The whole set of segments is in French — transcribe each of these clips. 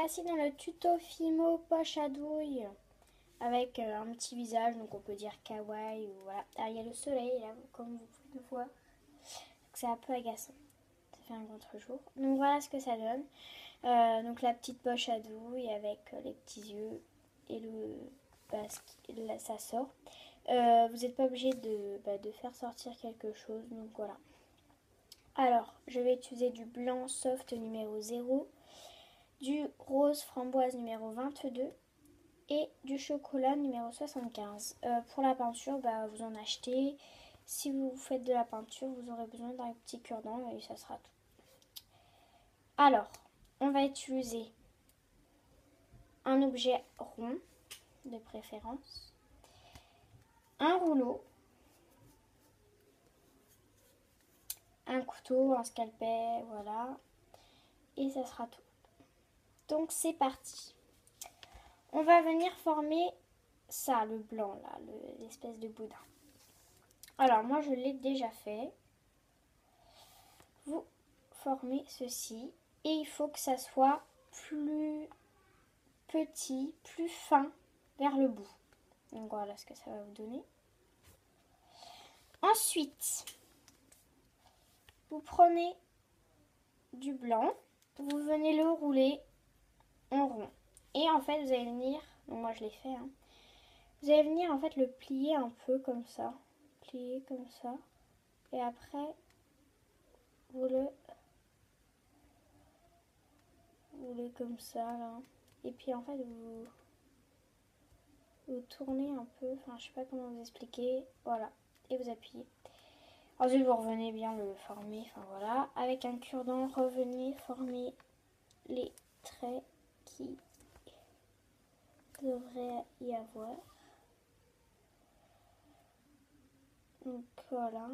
voici dans le tuto Fimo poche à douille avec un petit visage, donc on peut dire kawaii ou voilà. Ah, il y a le soleil là, comme vous pouvez le voir. C'est un peu agaçant. Ça fait un contre-jour. Donc voilà ce que ça donne. Donc la petite poche à douille avec les petits yeux et là, ça sort. Vous n'êtes pas obligé de faire sortir quelque chose, donc voilà. Alors, je vais utiliser du blanc soft numéro 0, du rose framboise numéro 22 et du chocolat numéro 75. Pour la peinture, vous en achetez. Si vous faites de la peinture, vous aurez besoin d'un petit cure-dent et ça sera tout. Alors, on va utiliser un objet rond de préférence, un rouleau, un couteau, un scalpel, voilà, et ça sera tout. Donc c'est parti. On va venir former ça, le blanc là, l'espèce de boudin. Alors moi je l'ai déjà fait. Vous formez ceci et il faut que ça soit plus petit, plus fin vers le bout. Donc voilà ce que ça va vous donner. Ensuite, vous prenez du blanc, vous venez le rouler en rond. Et en fait, vous allez venir, donc moi je l'ai fait, hein, vous allez venir en fait le plier un peu comme ça. Plier comme ça. Et après, vous le comme ça là. Et puis en fait, vous tournez un peu, enfin je sais pas comment vous expliquer. Voilà. Et vous appuyez. Ensuite, vous revenez bien le former, enfin voilà. Avec un cure-dent, revenez former les traits qui devrait y avoir. Donc voilà.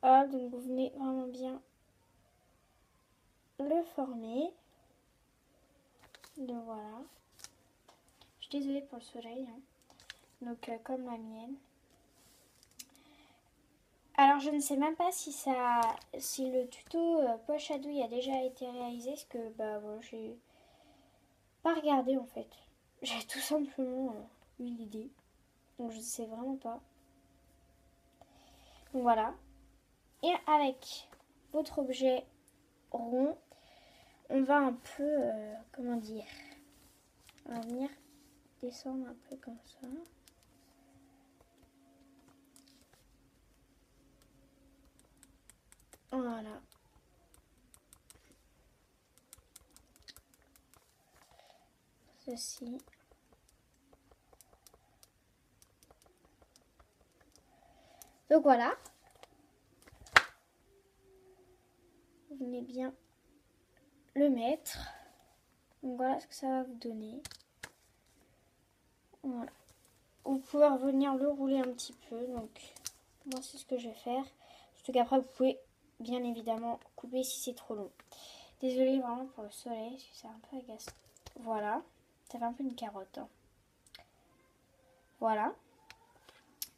Hop, donc vous venez vraiment bien le former. Donc voilà. Je suis désolée pour le soleil. Hein. Donc comme la mienne. Alors je ne sais même pas si le tuto poche à douille a déjà été réalisé, parce que voilà, j'ai pas regardé en fait. J'ai tout simplement eu l'idée. Donc je ne sais vraiment pas. Donc voilà. Et avec votre objet rond, on va un peu, comment dire, on va venir descendre un peu comme ça. Voilà. Ceci. Donc voilà. Vous venez bien le mettre. Donc voilà ce que ça va vous donner. Voilà. Vous pouvez revenir le rouler un petit peu. Donc moi c'est ce que je vais faire. Surtout qu'après vous pouvez bien évidemment couper si c'est trop long. Désolée vraiment pour le soleil, parce que c'est un peu agaçant. Voilà. Ça fait un peu une carotte. Hein. Voilà.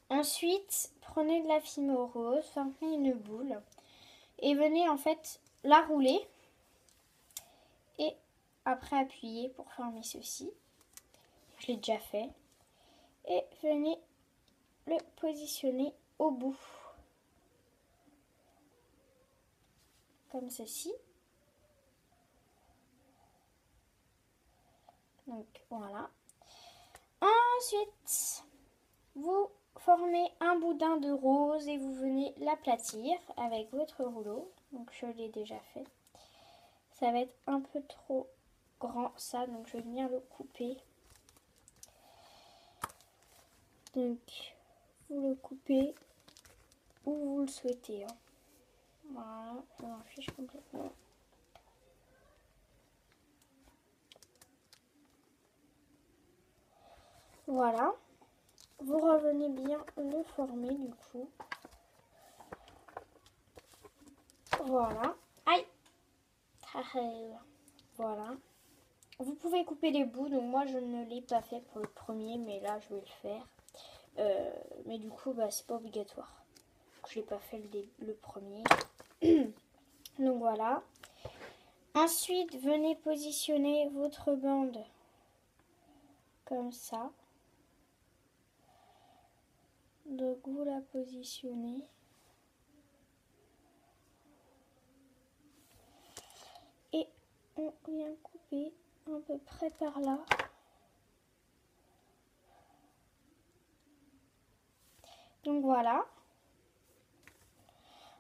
Ensuite, prenez de la Fimo rose, formez une boule et venez en fait la rouler et après appuyer pour former ceci. Je l'ai déjà fait. Et venez le positionner au bout. Comme ceci. Donc voilà. Ensuite, vous formez un boudin de rose et vous venez l'aplatir avec votre rouleau. Donc je l'ai déjà fait. Ça va être un peu trop grand ça, donc je vais venir le couper. Donc vous le coupez où vous le souhaitez. Hein. Voilà, je m'en fiche complètement. Voilà. Vous revenez bien le former du coup. Voilà. Aïe. Voilà. Vous pouvez couper les bouts. Donc moi je ne l'ai pas fait pour le premier. Mais là je vais le faire. Mais du coup, c'est pas obligatoire. Je n'ai pas fait le premier. Donc voilà. Ensuite, venez positionner votre bande comme ça. Donc vous la positionnez. Et on vient couper à peu près par là. Donc voilà.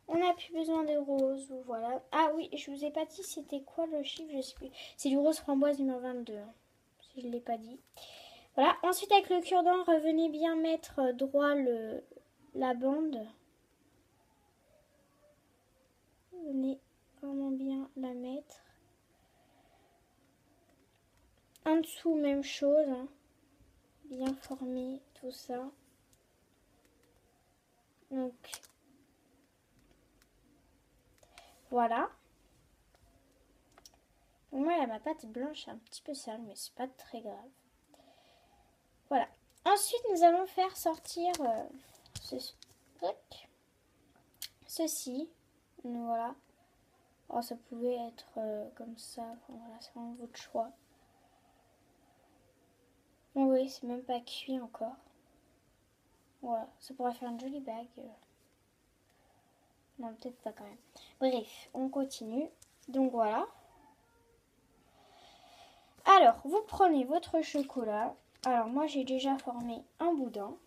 On n'a plus besoin de rose, voilà. Ah oui, je vous ai pas dit c'était quoi le chiffre, je sais plus. C'est du rose framboise numéro 22, si je ne l'ai pas dit. Voilà, ensuite avec le cure-dent, revenez bien mettre droit la bande. Venez vraiment bien la mettre. En dessous, même chose, hein. Bien former tout ça. Donc, voilà. Moi, ma pâte blanche est un petit peu sale, mais c'est pas très grave. Voilà. Ensuite, nous allons faire sortir ceci. Voilà. Oh, ça pouvait être comme ça. Enfin, voilà, c'est vraiment votre choix. Bon, oui, c'est même pas cuit encore. Voilà, ça pourrait faire une jolie bague. Non, peut-être pas quand même. Bref, on continue. Donc voilà. Alors, vous prenez votre chocolat. Alors, moi, j'ai déjà formé un boudin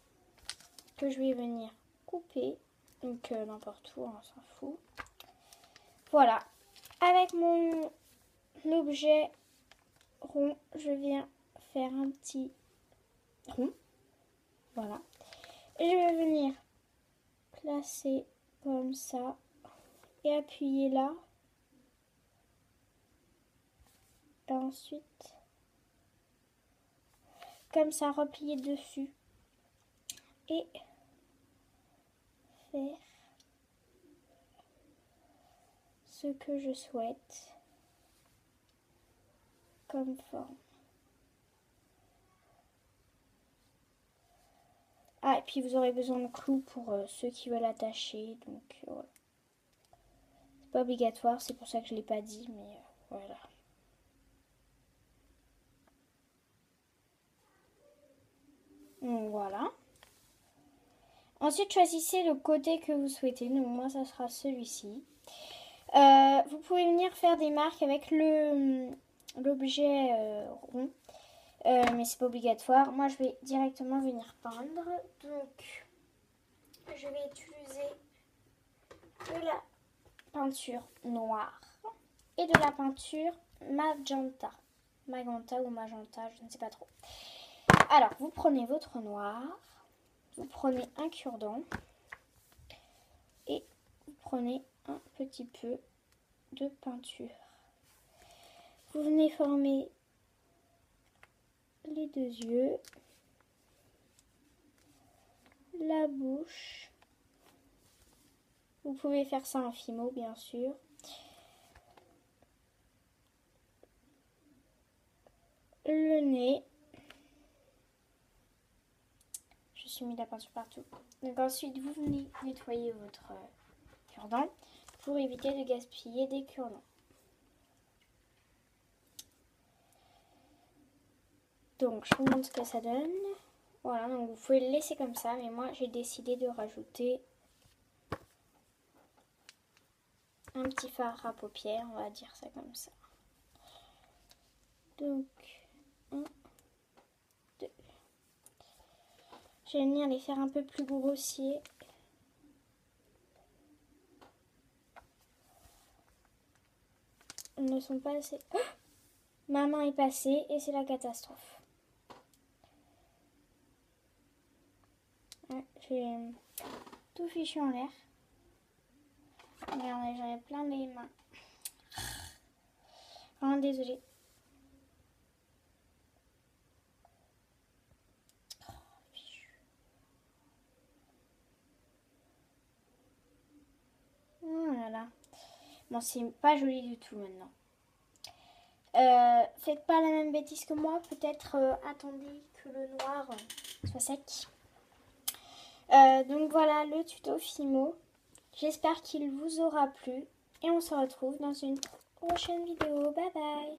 que je vais venir couper. Donc, n'importe où, on s'en fout. Voilà. Avec mon objet rond, je viens faire un petit rond. Voilà. Et je vais venir placer comme ça et appuyer là. Et ensuite, comme ça, replier dessus et faire ce que je souhaite comme forme. Ah, et puis vous aurez besoin de clous pour ceux qui veulent attacher. Donc voilà. C'est pas obligatoire, c'est pour ça que je ne l'ai pas dit, mais voilà. Donc voilà. Ensuite, choisissez le côté que vous souhaitez. Donc moi, ça sera celui-ci. Vous pouvez venir faire des marques avec l'objet rond. Mais c'est pas obligatoire. Moi, je vais directement venir peindre. Donc, je vais utiliser de la peinture noire et de la peinture magenta. Magenta ou magenta, je ne sais pas trop. Alors, vous prenez votre noir, vous prenez un cure-dent et vous prenez un petit peu de peinture. Vous venez former les deux yeux, la bouche. Vous pouvez faire ça en fimo, bien sûr. Le nez. Je suis mis la peinture partout. Donc ensuite, vous venez nettoyer votre cure-dent pour éviter de gaspiller des cure-dents. Donc, je vous montre ce que ça donne. Voilà, donc vous pouvez le laisser comme ça, mais moi, j'ai décidé de rajouter un petit fard à paupières, on va dire ça comme ça. Donc, 1, 2. Je vais venir les faire un peu plus grossiers. Ils ne sont pas assez... Oh, ma main est passée et c'est la catastrophe. Ouais, j'ai tout fichu en l'air. Regardez, j'avais plein les mains. Vraiment désolée. Voilà. Bon, c'est pas joli du tout maintenant. Faites pas la même bêtise que moi. Peut-être attendez que le noir soit sec. Donc voilà le tuto Fimo. J'espère qu'il vous aura plu et on se retrouve dans une prochaine vidéo. Bye bye.